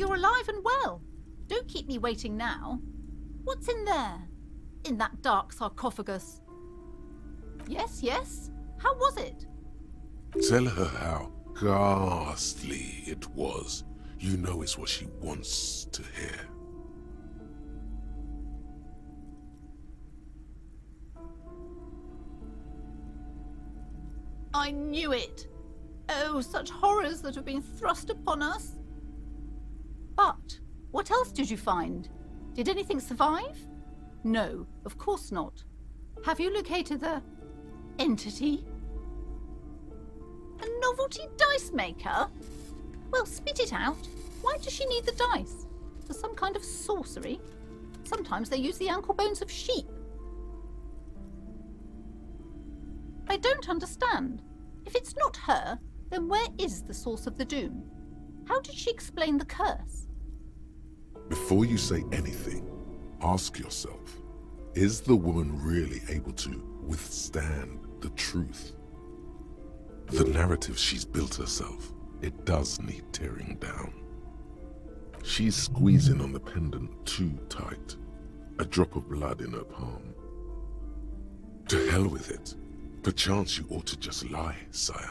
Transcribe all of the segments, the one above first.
you're alive and well. Don't keep me waiting now. What's in there? In that dark sarcophagus? Yes, yes. How was it? Tell her how ghastly it was. You know it's what she wants to hear. I knew it. Oh, such horrors that have been thrust upon us. But what else did you find? Did anything survive? No, of course not. Have you located the entity? A novelty dice maker? Well, spit it out. Why does she need the dice? For some kind of sorcery? Sometimes they use the ankle bones of sheep. I don't understand. If it's not her, then where is the source of the doom? How did she explain the curse? Before you say anything, ask yourself, is the woman really able to withstand the truth? The narrative she's built herself, it does need tearing down. She's squeezing on the pendant too tight, a drop of blood in her palm. To hell with it. Perchance you ought to just lie, sire.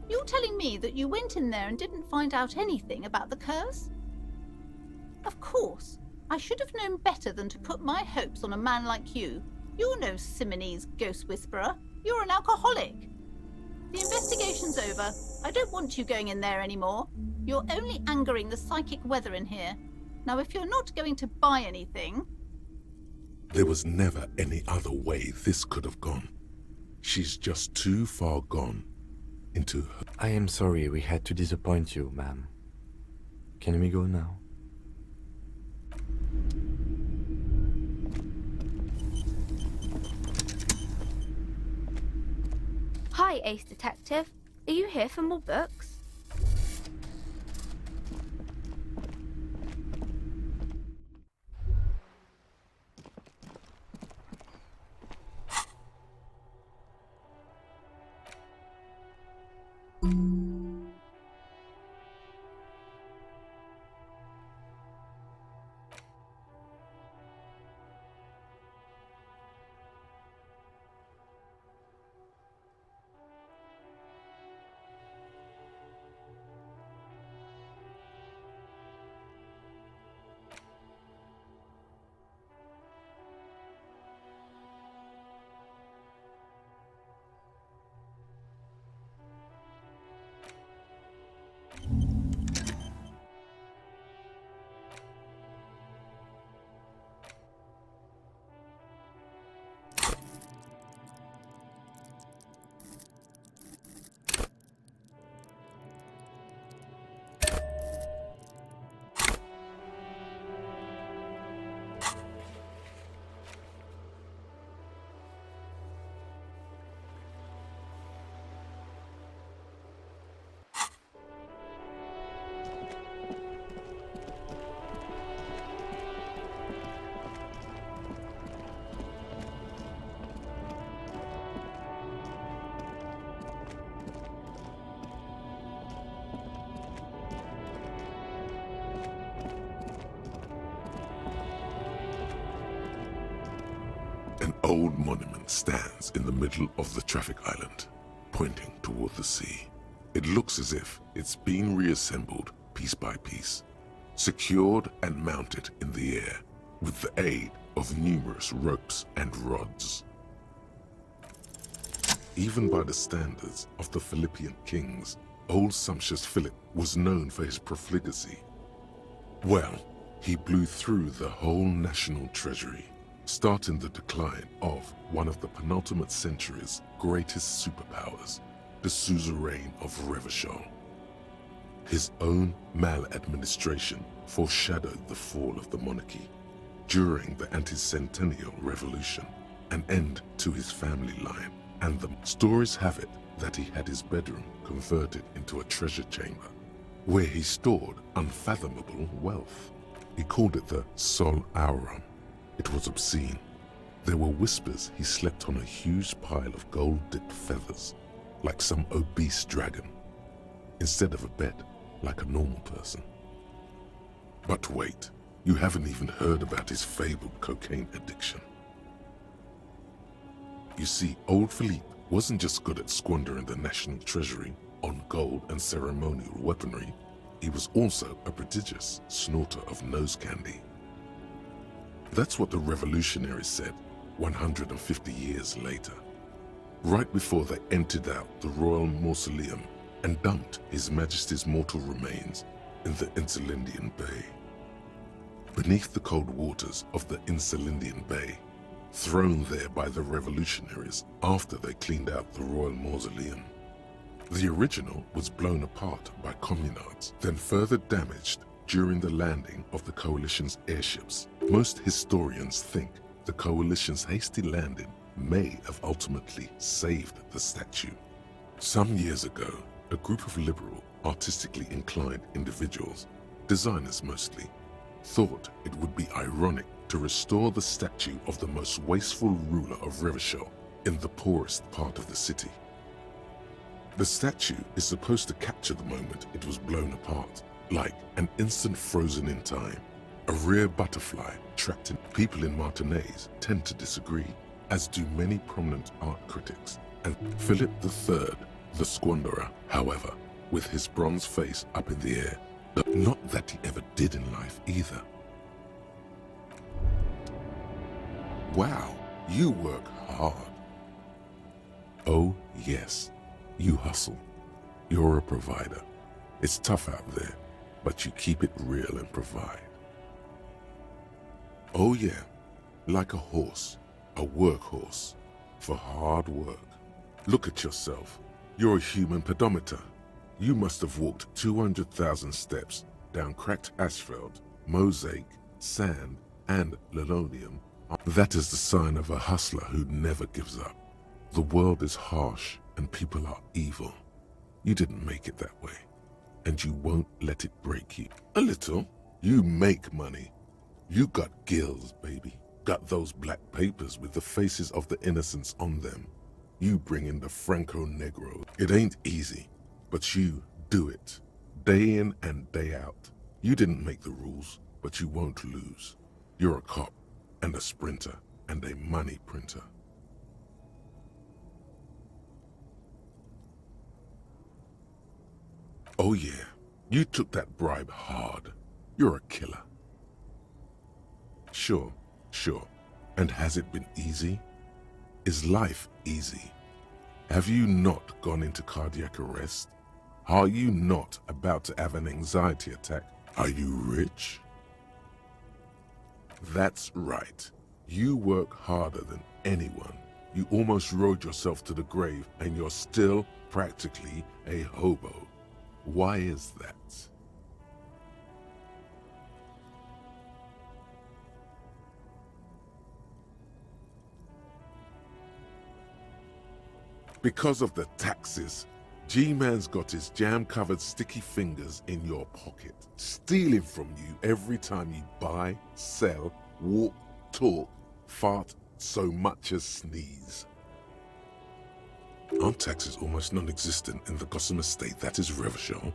You're telling me that you went in there and didn't find out anything about the curse? Of course. I should have known better than to put my hopes on a man like you. You're no Simonese ghost whisperer. You're an alcoholic. The investigation's over. I don't want you going in there anymore. You're only angering the psychic weather in here. Now, if you're not going to buy anything... There was never any other way this could have gone. She's just too far gone into her... I am sorry we had to disappoint you, ma'am. Can we go now? Hi, Ace Detective. Are you here for more books? An old monument stands in the middle of the traffic island, pointing toward the sea. It looks as if it's been reassembled piece by piece, secured and mounted in the air with the aid of numerous ropes and rods. Even by the standards of the Philippian kings, old sumptuous Philip was known for his profligacy. Well, he blew through the whole national treasury, starting the decline of one of the penultimate century's greatest superpowers, the suzerain of Revachol. His own maladministration foreshadowed the fall of the monarchy during the anti-centennial revolution, an end to his family line, and the stories have it that he had his bedroom converted into a treasure chamber where he stored unfathomable wealth. He called it the Sol Aurum. It was obscene. There were whispers he slept on a huge pile of gold-dipped feathers, like some obese dragon, instead of a bed, like a normal person. But wait, you haven't even heard about his fabled cocaine addiction. You see, old Philippe wasn't just good at squandering the national treasury on gold and ceremonial weaponry, he was also a prodigious snorter of nose candy. That's what the revolutionaries said 150 years later, right before they emptied out the royal mausoleum and dumped His Majesty's mortal remains in the Insulindian Bay. Beneath the cold waters of the Insulindian Bay, thrown there by the revolutionaries after they cleaned out the royal mausoleum. The original was blown apart by communards, then further damaged during the landing of the coalition's airships. Most historians think the coalition's hasty landing may have ultimately saved the statue. Some years ago, a group of liberal, artistically inclined individuals, designers mostly, thought it would be ironic to restore the statue of the most wasteful ruler of Revachol in the poorest part of the city. The statue is supposed to capture the moment it was blown apart, like an instant frozen in time, a rare butterfly trapped in. People in Martinaise tend to disagree, as do many prominent art critics, and Philip III, the squanderer, however, with his bronze face up in the air, not that he ever did in life either. Wow, you work hard. Oh yes, you hustle. You're a provider. It's tough out there, but you keep it real and provide. Oh yeah, like a horse, a workhorse, for hard work. Look at yourself. You're a human pedometer. You must have walked 200,000 steps down cracked asphalt, mosaic, sand, and linoleum. That is the sign of a hustler who never gives up. The world is harsh and people are evil. You didn't make it that way, and you won't let it break you. A little. You make money. You got gills, baby. Got those black papers with the faces of the innocents on them. You bring in the Franco-Negro. It ain't easy, but you do it. Day in and day out. You didn't make the rules, but you won't lose. You're a cop, and a sprinter, and a money printer. Oh yeah, you took that bribe hard. You're a killer. Sure. And has it been easy? Is life easy? Have you not gone into cardiac arrest? Are you not about to have an anxiety attack? Are you rich? That's right. You work harder than anyone. You almost rode yourself to the grave and you're still practically a hobo. Why is that? Because of the taxes, G-Man's got his jam-covered sticky fingers in your pocket, stealing from you every time you buy, sell, walk, talk, fart, so much as sneeze. Aren't taxes almost non-existent in the Gossamer state that is Revachol?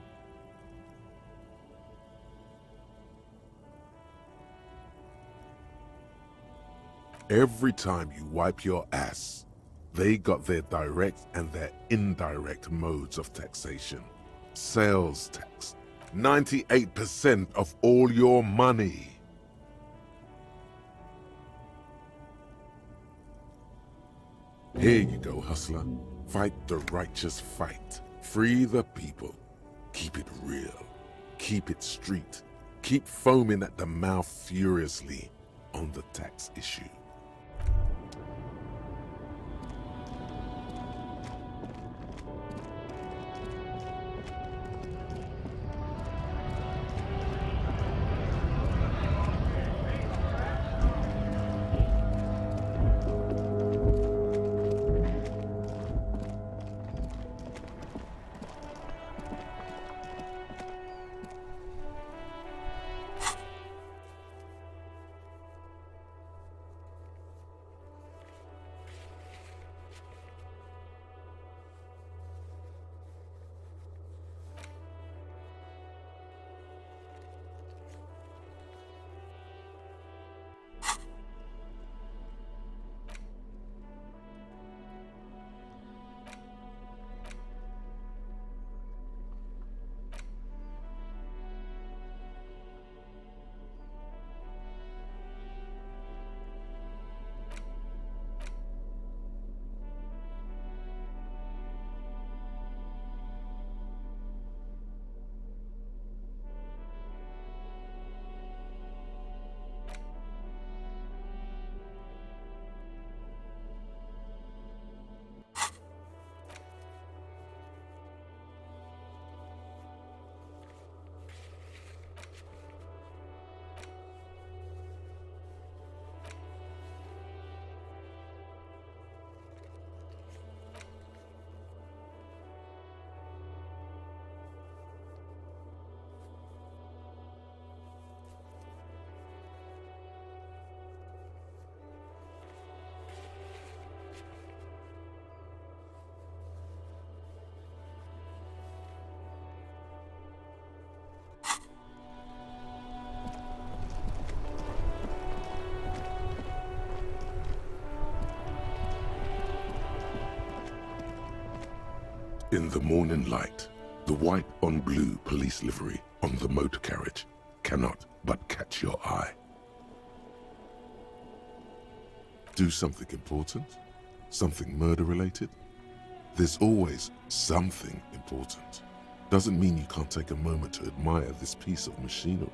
Every time you wipe your ass, they got their direct and their indirect modes of taxation. Sales tax, 98% of all your money. Here you go, hustler. Fight the righteous fight. Free the people. Keep it real. Keep it street. Keep foaming at the mouth furiously on the tax issue. In the morning light, the white on blue police livery on the motor carriage cannot but catch your eye. Do something important? Something murder-related? There's always something important. Doesn't mean you can't take a moment to admire this piece of machinery.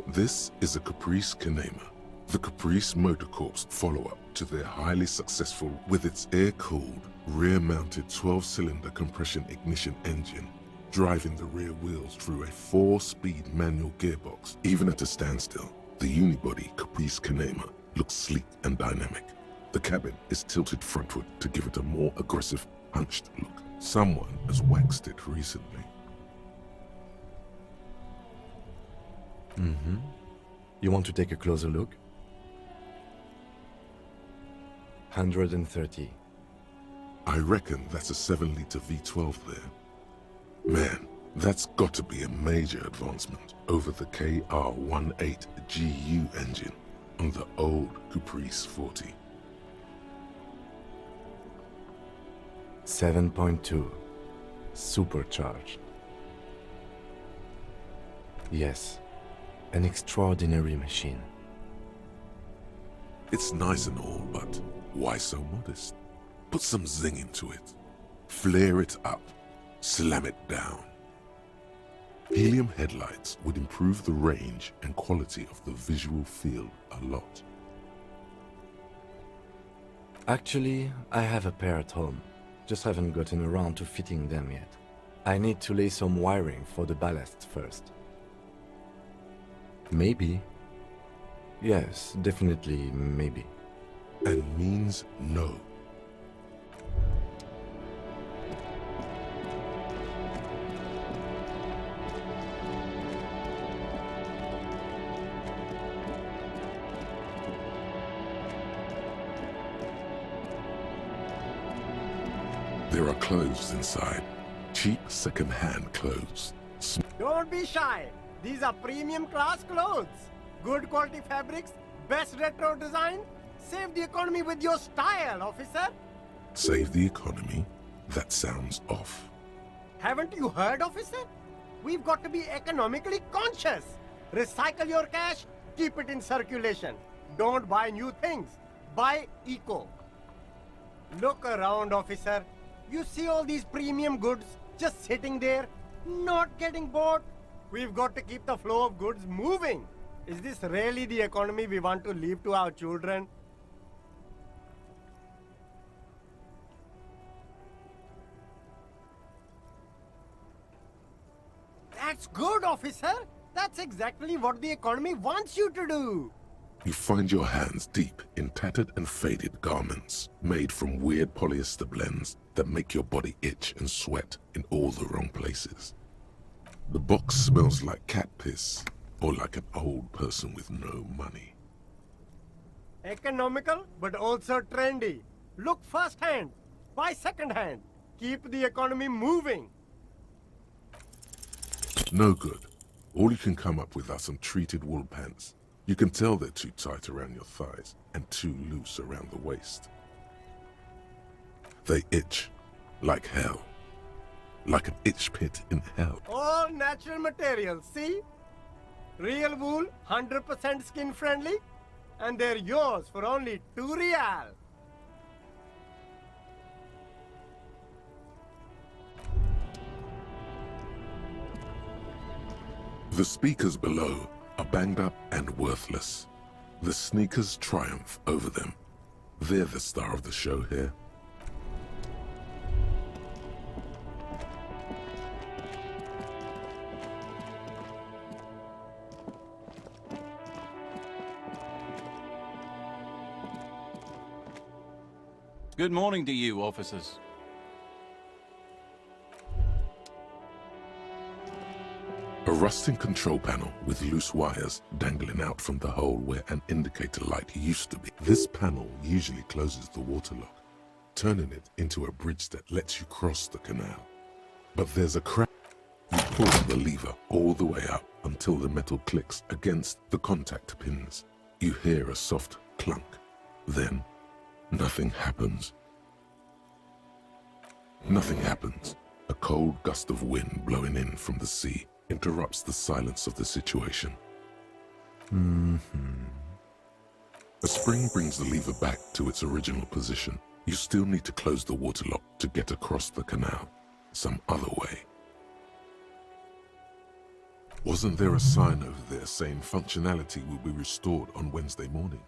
This is a Caprice Canema, the Caprice Motor Corp's follow-up to their highly successful with its air-cooled, rear-mounted 12-cylinder compression ignition engine, driving the rear wheels through a 4-speed manual gearbox. Even at a standstill, the unibody Caprice Canema looks sleek and dynamic. The cabin is tilted frontward to give it a more aggressive, hunched look. Someone has waxed it recently. You want to take a closer look? 130. I reckon that's a 7-liter V12 there. Man, that's got to be a major advancement over the KR18GU engine on the old Caprice 40. 7.2. Supercharged. Yes, an extraordinary machine. It's nice and all, but why so modest? Put some zing into it. Flare it up. Slam it down. Helium headlights would improve the range and quality of the visual field a lot. Actually, I have a pair at home. Just haven't gotten around to fitting them yet. I need to lay some wiring for the ballast first. Maybe. Yes, definitely maybe. And means no. There are clothes inside. Cheap second-hand clothes. Don't be shy. These are premium class clothes. Good quality fabrics, best retro design. Save the economy with your style, officer. Save the economy? That sounds off. Haven't you heard, officer? We've got to be economically conscious. Recycle your cash, keep it in circulation. Don't buy new things. Buy eco. Look around, officer. You see all these premium goods just sitting there, not getting bought? We've got to keep the flow of goods moving. Is this really the economy we want to leave to our children? That's good, officer. That's exactly what the economy wants you to do. You find your hands deep in tattered and faded garments made from weird polyester blends that make your body itch and sweat in all the wrong places. The box smells like cat piss or like an old person with no money. Economical, but also trendy. Look first-hand, buy second-hand. Keep the economy moving. No good. All you can come up with are some treated wool pants. You can tell they're too tight around your thighs and too loose around the waist. They itch like hell. Like an itch pit in hell. All natural materials, see? Real wool, 100% skin friendly, and they're yours for only 2 real. The speakers below are banged up and worthless. The sneakers triumph over them. They're the star of the show here. Good morning to you, officers. A rusting control panel with loose wires dangling out from the hole where an indicator light used to be. This panel usually closes the water lock, turning it into a bridge that lets you cross the canal. But there's a crack. You pull the lever all the way up until the metal clicks against the contact pins. You hear a soft clunk. Then, nothing happens. Nothing happens. A cold gust of wind blowing in from the sea interrupts the silence of the situation. A spring brings the lever back to its original position. You still need to close the waterlock to get across the canal, some other way. Wasn't there a sign over there saying functionality will be restored on Wednesday morning?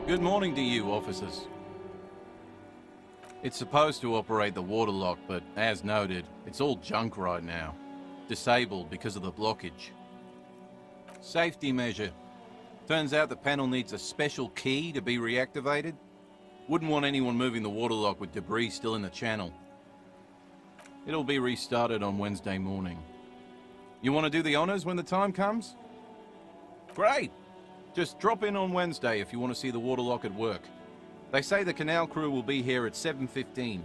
Good morning to you, officers. It's supposed to operate the waterlock, but as noted, it's all junk right now. Disabled because of the blockage. Safety measure. Turns out the panel needs a special key to be reactivated. Wouldn't want anyone moving the waterlock with debris still in the channel. It'll be restarted on Wednesday morning. You want to do the honors when the time comes? Great! Just drop in on Wednesday if you want to see the waterlock at work. They say the canal crew will be here at 7:15.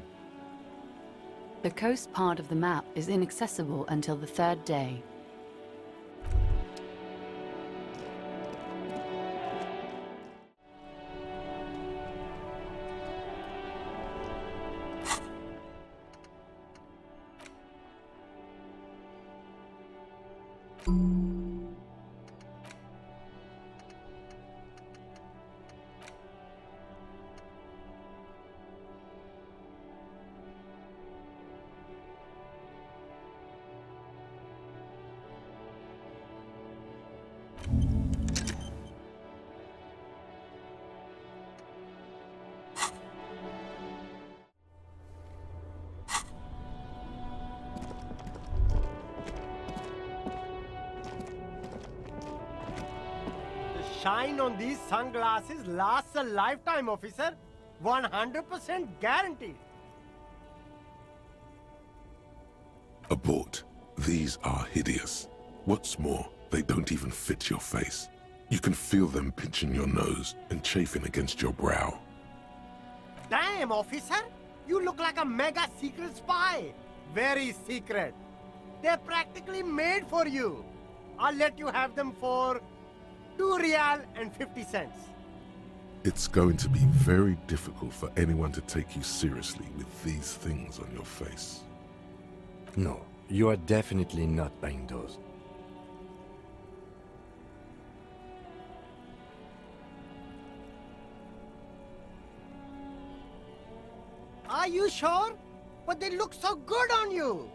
The coast part of the map is inaccessible until the third day. Shine on these sunglasses lasts a lifetime, officer. 100% guaranteed. Abort. These are hideous. What's more, they don't even fit your face. You can feel them pinching your nose and chafing against your brow. Damn, officer! You look like a mega secret spy. Very secret. They're practically made for you. I'll let you have them for $2.50. It's going to be very difficult for anyone to take you seriously with these things on your face. No, you are definitely not buying those. Are you sure? But they look so good on you.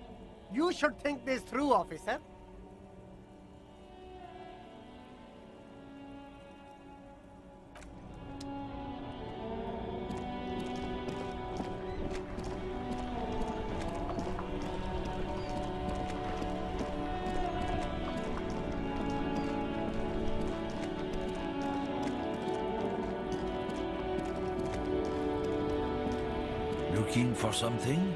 You should think this through, officer. Looking for something?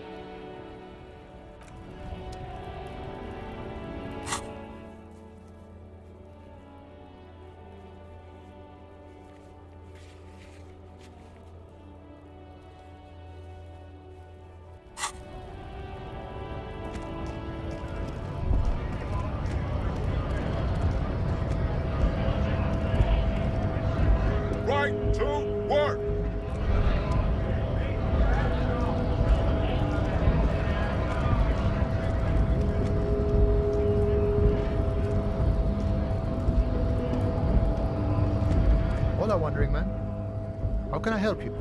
Right to work! Hola, Wandering Man. How can I help you?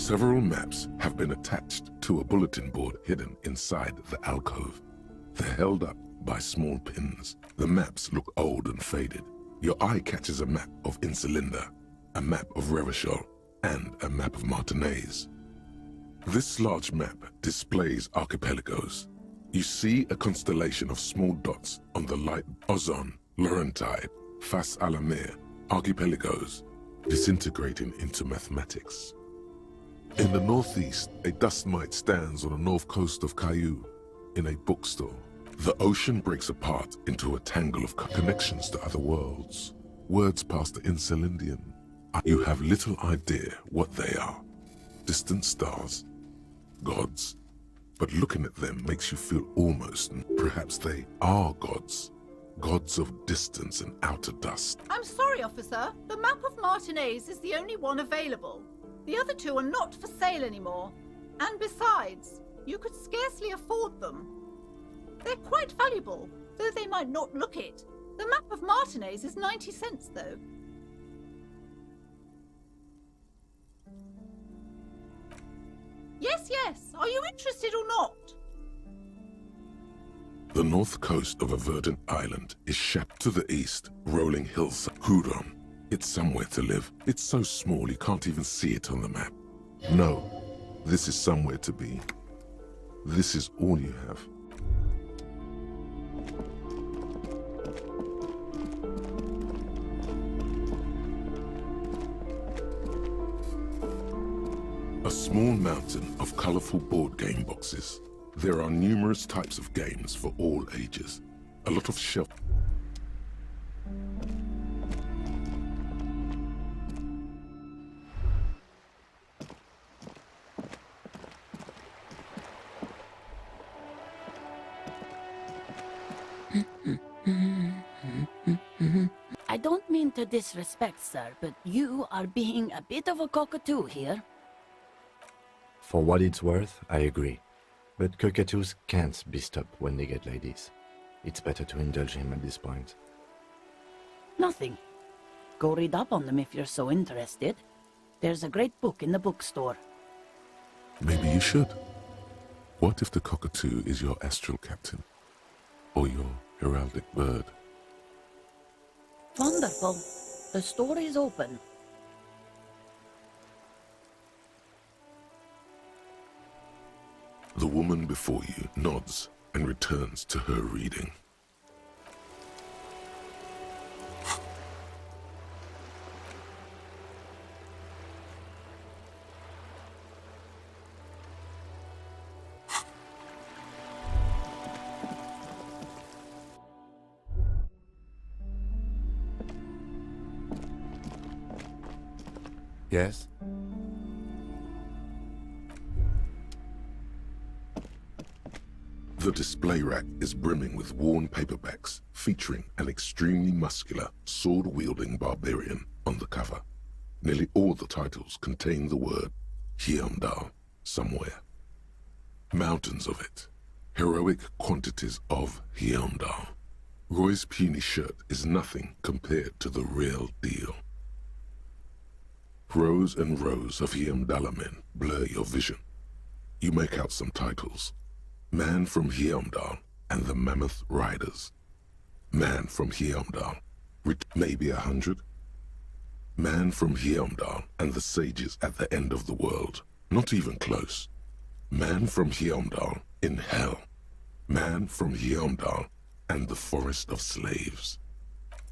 Several maps have been attached to a bulletin board hidden inside the alcove. They're held up by small pins. The maps look old and faded. Your eye catches a map of Insulinda, a map of Revachol, and a map of Martinez. This large map displays archipelagos. You see a constellation of small dots on the light Ozon, Laurentide, Fas Alamir, archipelagos, disintegrating into mathematics. In the northeast, a dust mite stands on the north coast of Caillou in a bookstore. The ocean breaks apart into a tangle of connections to other worlds. Words past the Insulindian. You have little idea what they are. Distant stars, gods. But looking at them makes you feel almost, perhaps they are gods. Gods of distance and outer dust. I'm sorry, officer. The map of Martinez is the only one available. The other two are not for sale anymore. And besides, you could scarcely afford them. They're quite valuable, though they might not look it. The map of Martinez is 90 cents, though. Yes, yes. Are you interested or not? The north coast of a verdant island is shaped to the east, rolling hills. Hudon. It's somewhere to live. It's so small you can't even see it on the map. No, this is somewhere to be. This is all you have. A small mountain of colorful board game boxes. There are numerous types of games for all ages. A lot of shelf. I don't mean to disrespect, sir, but you are being a bit of a cockatoo here. For what it's worth, I agree. But cockatoos can't be stopped when they get ladies. It's better to indulge him at this point. Nothing. Go read up on them if you're so interested. There's a great book in the bookstore. Maybe you should. What if the cockatoo is your astral captain? Or your heraldic bird? Wonderful. The store is open. The woman before you nods and returns to her reading. Yes? The display rack is brimming with worn paperbacks featuring an extremely muscular, sword-wielding barbarian on the cover. Nearly all the titles contain the word Hyundai somewhere. Mountains of it. Heroic quantities of Hyundai. Roy's puny shirt is nothing compared to the real deal. Rows and rows of Hyundai men blur your vision. You make out some titles. Man from Hyundai and the Mammoth Riders. Man from Hyundai, maybe 100. Man from Hyundai and the sages at the end of the world, not even close. Man from Hyundai in hell. Man from Hyundai and the forest of slaves.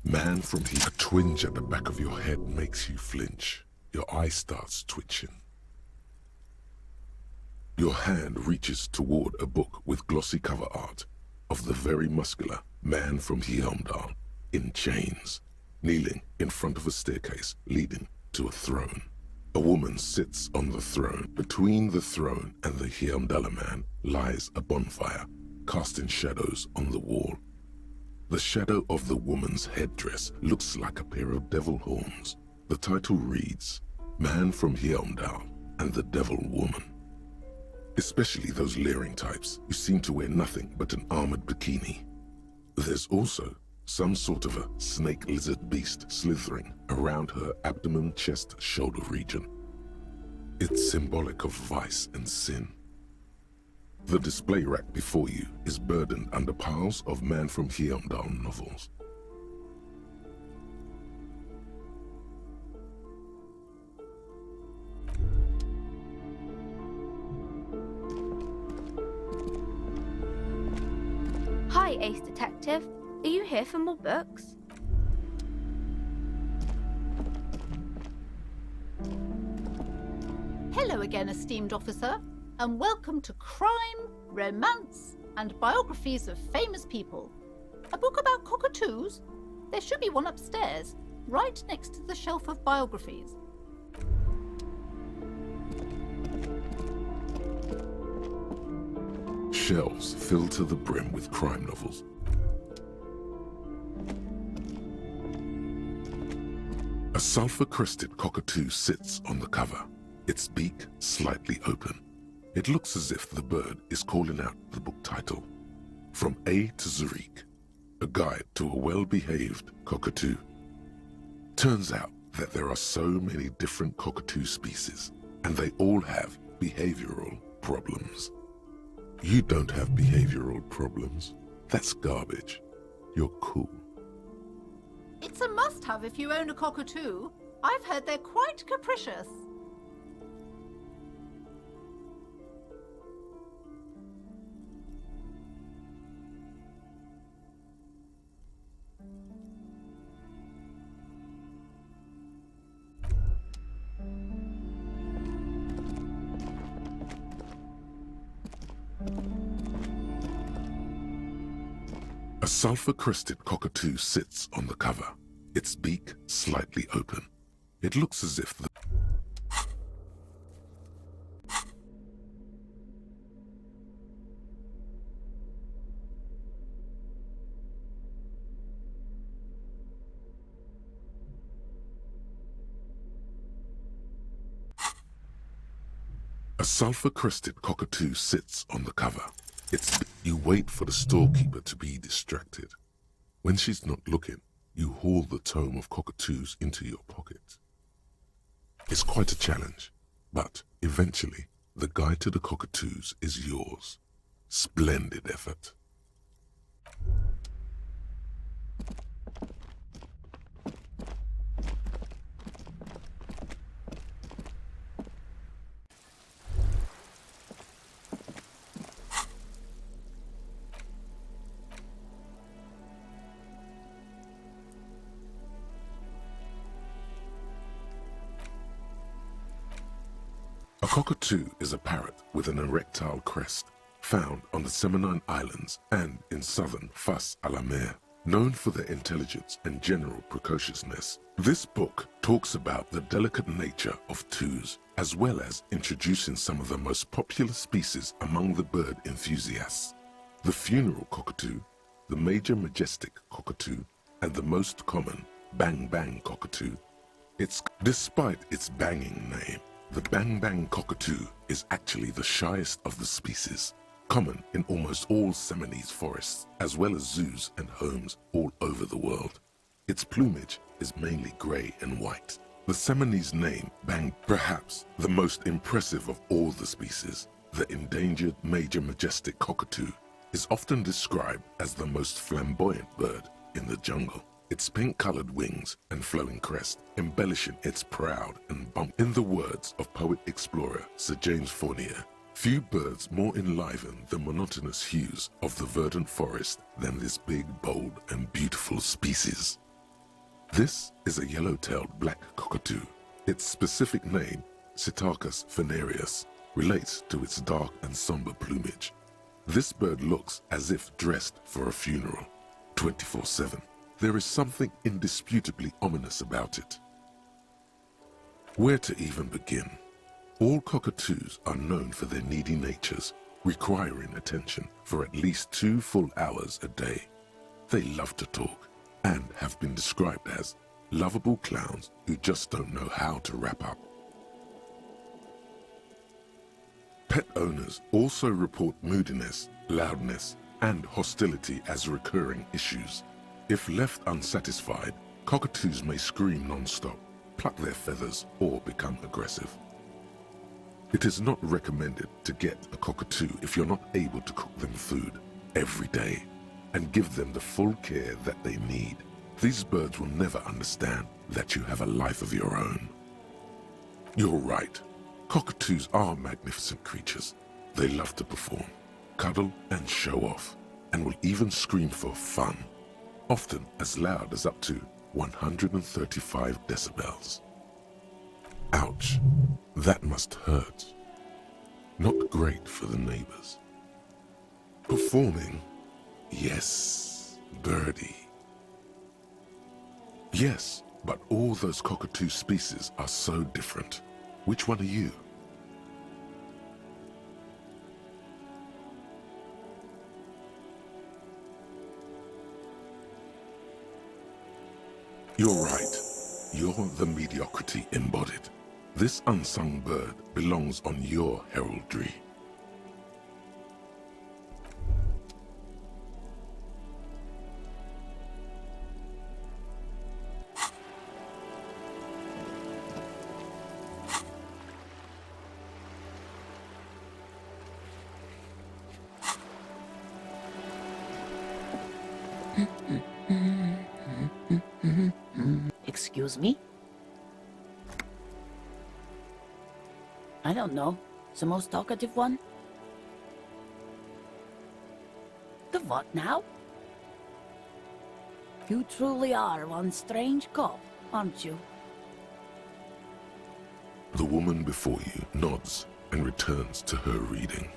Man from Hyundai. A twinge at the back of your head makes you flinch. Your eye starts twitching. Your hand reaches toward a book with glossy cover art of the very muscular man from Hyundai in chains, kneeling in front of a staircase leading to a throne. A woman sits on the throne. Between the throne and the Hyundai man lies a bonfire, casting shadows on the wall. The shadow of the woman's headdress looks like a pair of devil horns. The title reads, Man from Hyundai and the Devil Woman. Especially those leering types who seem to wear nothing but an armored bikini. There's also some sort of a snake lizard beast slithering around her abdomen, chest, shoulder region. It's symbolic of vice and sin. The display rack before you is burdened under piles of Man from Hyundai novels. Hi, Ace Detective. Are you here for more books? Hello again, esteemed officer, and welcome to Crime, Romance, and Biographies of Famous People. A book about cockatoos? There should be one upstairs, right next to the shelf of biographies. Shelves filled to the brim with crime novels. A sulfur-crested cockatoo sits on the cover, its beak slightly open. It looks as if the bird is calling out the book title, From A to Zurich, a guide to a well-behaved cockatoo. Turns out that there are so many different cockatoo species, and they all have behavioral problems. You don't have behavioral problems. That's garbage. You're cool. It's a must-have if you own a cockatoo. I've heard they're quite capricious. A sulfur-crested cockatoo sits on the cover, its beak slightly open. It looks as if the... A sulfur-crested cockatoo sits on the cover. You wait for the storekeeper to be distracted. When she's not looking, you haul the tome of cockatoos into your pocket. It's quite a challenge, but eventually, the guide to the cockatoos is yours. Splendid effort. A cockatoo is a parrot with an erectile crest, found on the Seminine Islands and in southern Fas a la Mer. Known for their intelligence and general precociousness, this book talks about the delicate nature of toos, as well as introducing some of the most popular species among the bird enthusiasts. The funeral cockatoo, the major majestic cockatoo, and the most common bang bang cockatoo. Despite its banging name, the bang bang cockatoo is actually the shyest of the species, common in almost all Seminoles forests, as well as zoos and homes all over the world. Its plumage is mainly gray and white. The Seminoles name bang, perhaps the most impressive of all the species, the endangered major majestic cockatoo, is often described as the most flamboyant bird in the jungle. Its pink-colored wings and flowing crest embellishing its proud and bump. In the words of poet-explorer Sir James Fournier, few birds more enliven the monotonous hues of the verdant forest than this big, bold, and beautiful species. This is a yellow-tailed black cockatoo. Its specific name, Psittacus venereus, relates to its dark and somber plumage. This bird looks as if dressed for a funeral, 24/7. There is something indisputably ominous about it. Where to even begin? All cockatoos are known for their needy natures, requiring attention for at least 2 full hours a day. They love to talk and have been described as lovable clowns who just don't know how to wrap up. Pet owners also report moodiness, loudness, and hostility as recurring issues. If left unsatisfied, cockatoos may scream non-stop, pluck their feathers, or become aggressive. It is not recommended to get a cockatoo if you're not able to cook them food every day and give them the full care that they need. These birds will never understand that you have a life of your own. You're right. Cockatoos are magnificent creatures. They love to perform, cuddle and show off, and will even scream for fun, often as loud as up to 135 decibels. Ouch, that must hurt. Not great for the neighbors. Performing? Yes, birdie. Yes, but all those cockatoo species are so different. Which one are you? You're right. You're the mediocrity embodied. This unsung bird belongs on your heraldry. Excuse me? I don't know. The most talkative one? The what now? You truly are one strange cop, aren't you? The woman before you nods and returns to her reading.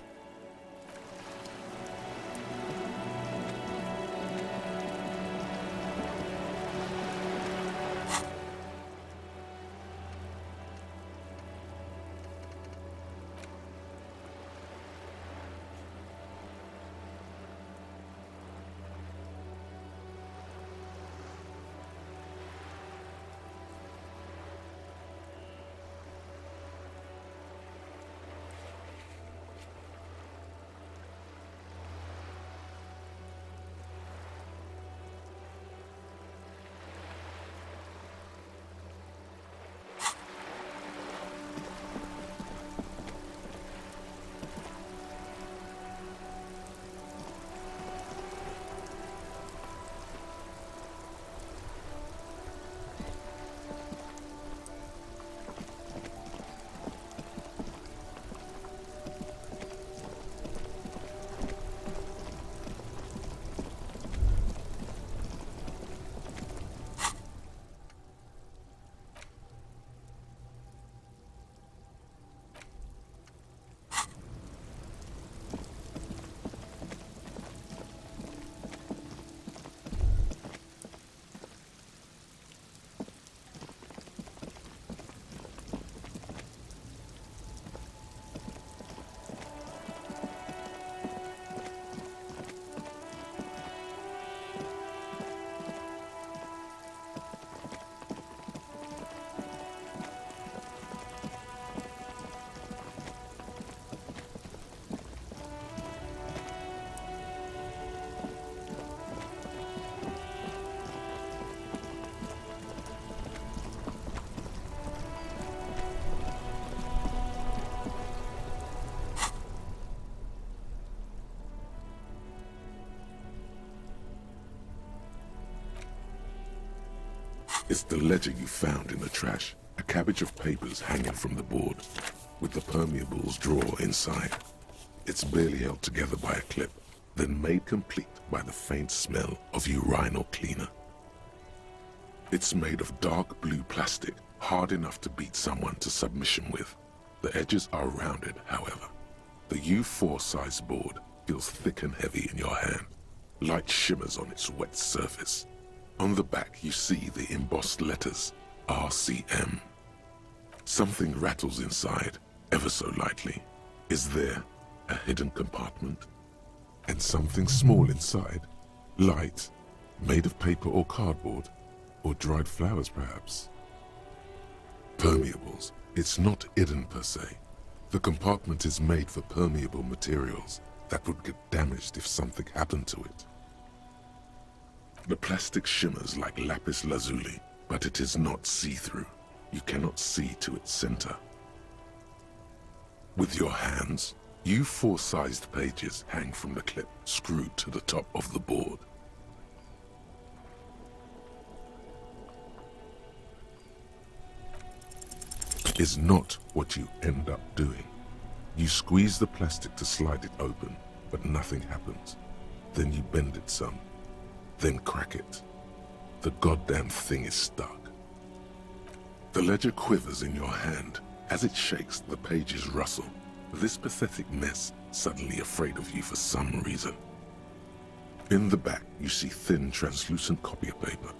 It's the ledger you found in the trash, a cabbage of papers hanging from the board, with the permeables drawer inside. It's barely held together by a clip, then made complete by the faint smell of urinal cleaner. It's made of dark blue plastic, hard enough to beat someone to submission with. The edges are rounded, however. The U4 size board feels thick and heavy in your hand. Light shimmers on its wet surface. On the back, you see the embossed letters, RCM. Something rattles inside, ever so lightly. Is there a hidden compartment? And something small inside, light, made of paper or cardboard, or dried flowers perhaps? Permeables. It's not hidden per se. The compartment is made for permeable materials that would get damaged if something happened to it. The plastic shimmers like lapis lazuli, but it is not see-through. You cannot see to its center. With your hands, you four-sized pages hang from the clip screwed to the top of the board. Is not what you end up doing. You squeeze the plastic to slide it open, but nothing happens. Then you bend it some, then crack it. The goddamn thing is stuck. The ledger quivers in your hand. As it shakes, the pages rustle. This pathetic mess suddenly afraid of you for some reason. In the back, you see thin, translucent copier paper.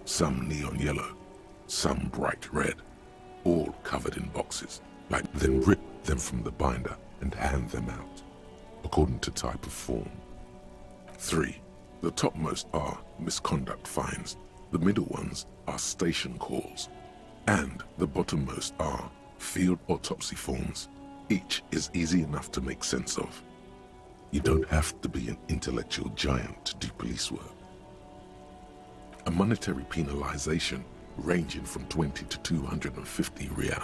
Some neon yellow, some bright red, all covered in boxes. Then rip them from the binder and hand them out, according to type of form. 3. The topmost are misconduct fines. The middle ones are station calls. And the bottommost are field autopsy forms. Each is easy enough to make sense of. You don't have to be an intellectual giant to do police work. A monetary penalization ranging from 20 to 250 real.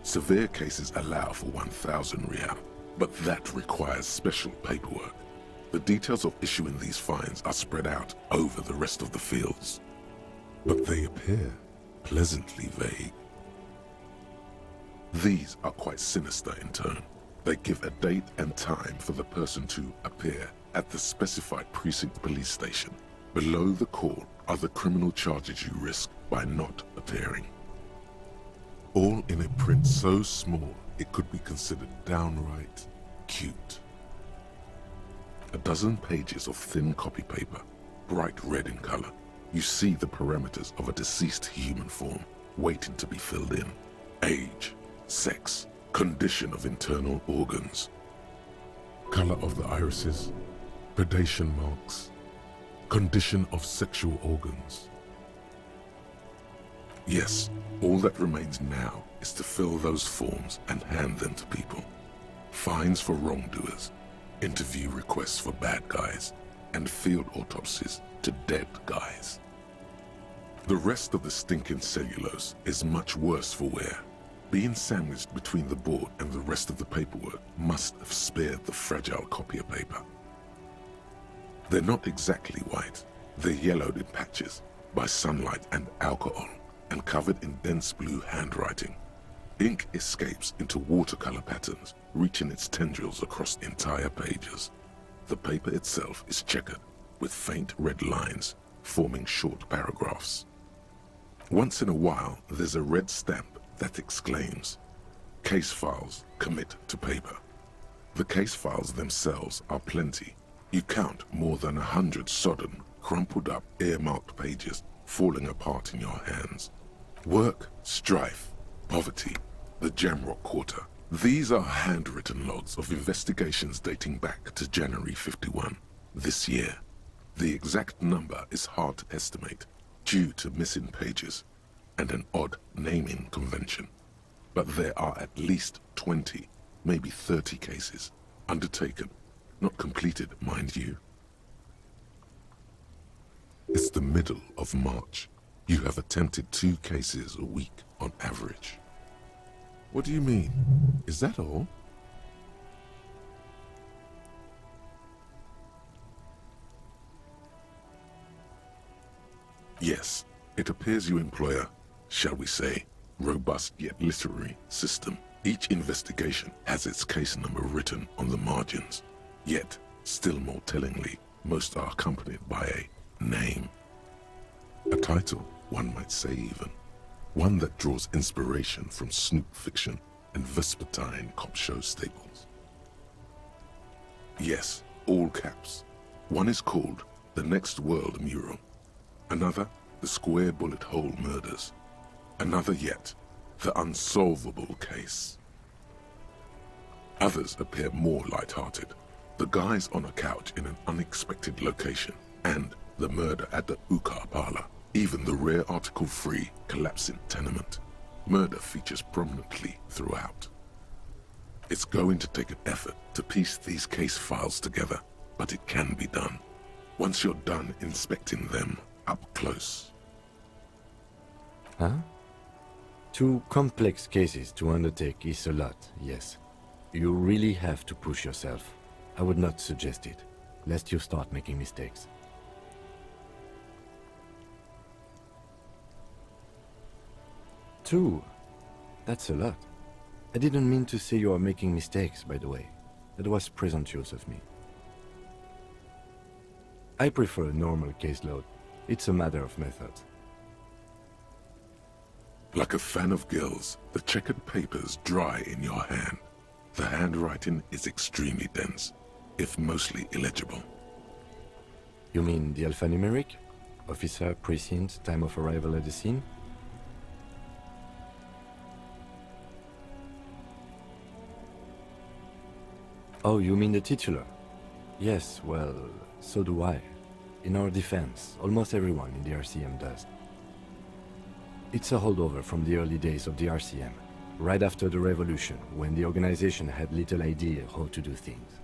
Severe cases allow for 1,000 real, but that requires special paperwork. The details of issuing these fines are spread out over the rest of the fields, but they appear pleasantly vague. These are quite sinister in tone. They give a date and time for the person to appear at the specified precinct police station. Below the call are the criminal charges you risk by not appearing. All in a print so small it could be considered downright cute. A dozen pages of thin copy paper, bright red in color. You see the parameters of a deceased human form waiting to be filled in. Age, sex, condition of internal organs, color of the irises, predation marks, condition of sexual organs. Yes, all that remains now is to fill those forms and hand them to people. Fines for wrongdoers, interview requests for bad guys, and field autopsies to dead guys. The rest of the stinking cellulose is much worse for wear. Being sandwiched between the board and the rest of the paperwork must have spared the fragile copier paper. They're not exactly white. They're yellowed in patches by sunlight and alcohol and covered in dense blue handwriting. Ink escapes into watercolor patterns, reaching its tendrils across entire pages. The paper itself is checkered with faint red lines forming short paragraphs. Once in a while, there's a red stamp that exclaims, "Case files commit to paper." The case files themselves are plenty. You count more than 100 sodden, crumpled up, earmarked pages falling apart in your hands. Work, strife, poverty, the Jamrock Quarter. These are handwritten logs of investigations dating back to January 51, this year. The exact number is hard to estimate due to missing pages and an odd naming convention. But there are at least 20, maybe 30 cases undertaken, not completed, mind you. It's the middle of March. You have attempted 2 cases a week on average. What do you mean? Is that all? Yes, it appears you employ a, shall we say, robust yet literary system. Each investigation has its case number written on the margins. Yet, still more tellingly, most are accompanied by a name. A title, one might say even. One that draws inspiration from snoop fiction and vespertine cop show staples. Yes, all caps. One is called The Next World Mural. Another, The Square Bullet Hole Murders. Another yet, The Unsolvable Case. Others appear more light-hearted. The guys on a couch in an unexpected location, and the murder at the Ukar parlor. Even the rare article-free collapsing tenement. Murder features prominently throughout. It's going to take an effort to piece these case files together, but it can be done. Once you're done inspecting them up close. Huh? 2 complex cases to undertake is a lot, yes. You really have to push yourself. I would not suggest it, lest you start making mistakes. Two. That's a lot. I didn't mean to say you are making mistakes, by the way. That was presumptuous of me. I prefer a normal caseload. It's a matter of method. Like a fan of gills, the checkered papers dry in your hand. The handwriting is extremely dense, if mostly illegible. You mean the alphanumeric? Officer, precinct, time of arrival at the scene? Oh, you mean the titular? Yes, well, so do I. In our defense, almost everyone in the RCM does. It's a holdover from the early days of the RCM, right after the revolution, when the organization had little idea how to do things.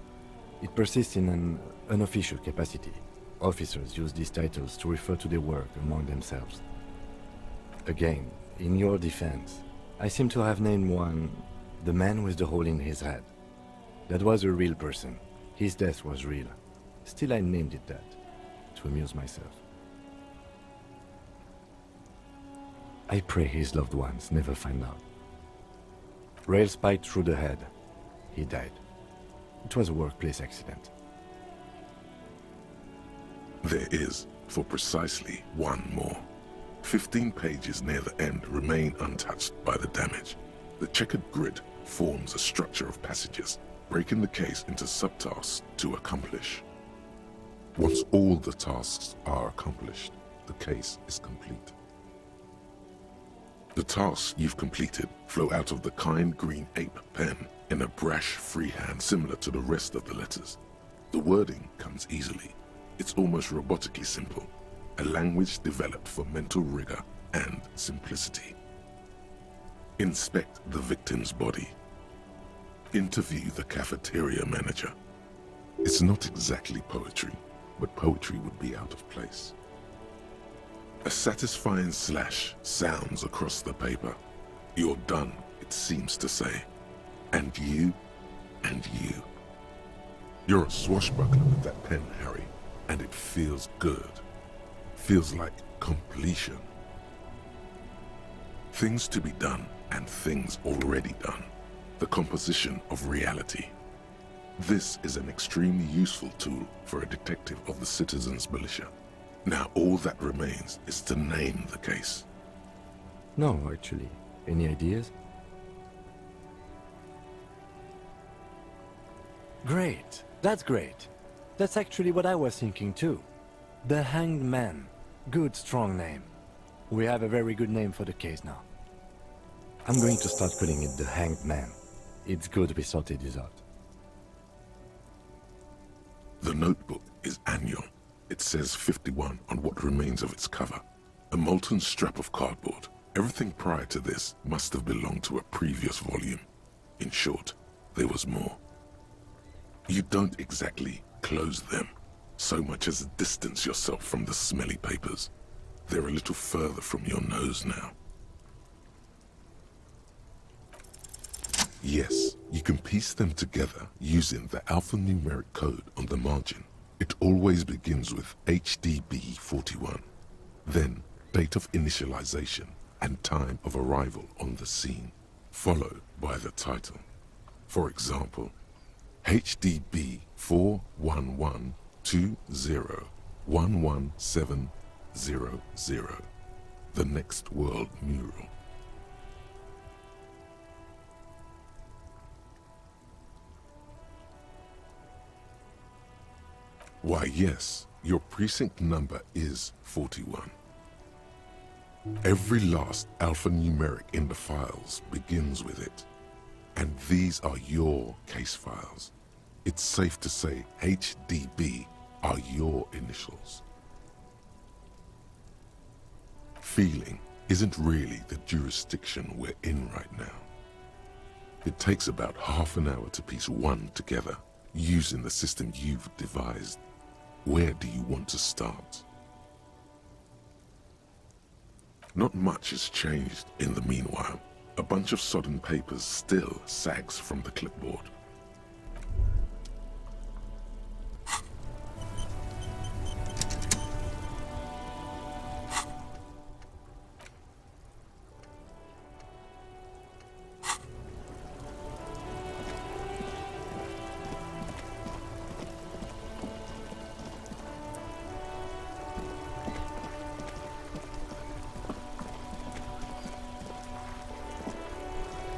It persists in an unofficial capacity. Officers use these titles to refer to their work among themselves. Again, in your defense, I seem to have named one the man with the hole in his head. That was a real person. His death was real. Still, I named it that, to amuse myself. I pray his loved ones never find out. Rail spiked through the head. He died. It was a workplace accident. There is, for precisely one more. 15 pages near the end remain untouched by the damage. The checkered grid forms a structure of passages, breaking the case into subtasks to accomplish. Once all the tasks are accomplished, the case is complete. The tasks you've completed flow out of the kind green ape pen in a brash freehand similar to the rest of the letters. The wording comes easily. It's almost robotically simple, a language developed for mental rigor and simplicity. Inspect the victim's body. Interview the cafeteria manager. It's not exactly poetry, but poetry would be out of place. A satisfying slash sounds across the paper. You're done, it seems to say. And you, and you. You're a swashbuckler with that pen, Harry, and it feels good. Feels like completion. Things to be done and things already done. The composition of reality. This is an extremely useful tool for a detective of the citizens' militia. Now all that remains is to name the case. No, actually. Any ideas? Great. That's great. That's actually what I was thinking too. The Hanged Man. Good, strong name. We have a very good name for the case now. I'm going to start calling it the Hanged Man. It's good we sorted this out. The notebook is annual. It says 51 on what remains of its cover. A molten strap of cardboard. Everything prior to this must have belonged to a previous volume. In short, there was more. You don't exactly close them, so much as distance yourself from the smelly papers. They're a little further from your nose now. Yes, you can piece them together using the alphanumeric code on the margin. It always begins with HDB 41, then date of initialization and time of arrival on the scene, followed by the title. For example, HDB 41120111700, the Next World Mural. Why, yes, your precinct number is 41. Every last alphanumeric in the files begins with it. And these are your case files. It's safe to say HDB are your initials. Feeling isn't really the jurisdiction we're in right now. It takes about half an hour to piece one together using the system you've devised. Where do you want to start? Not much has changed in the meanwhile. A bunch of sodden papers still sags from the clipboard.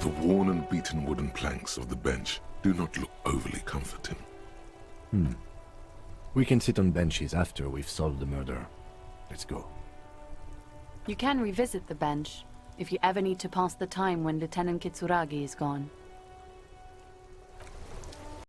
The worn and beaten wooden planks of the bench do not look overly comforting. We can sit on benches after we've solved the murder. Let's go. You can revisit the bench if you ever need to pass the time when Lieutenant Kitsuragi is gone.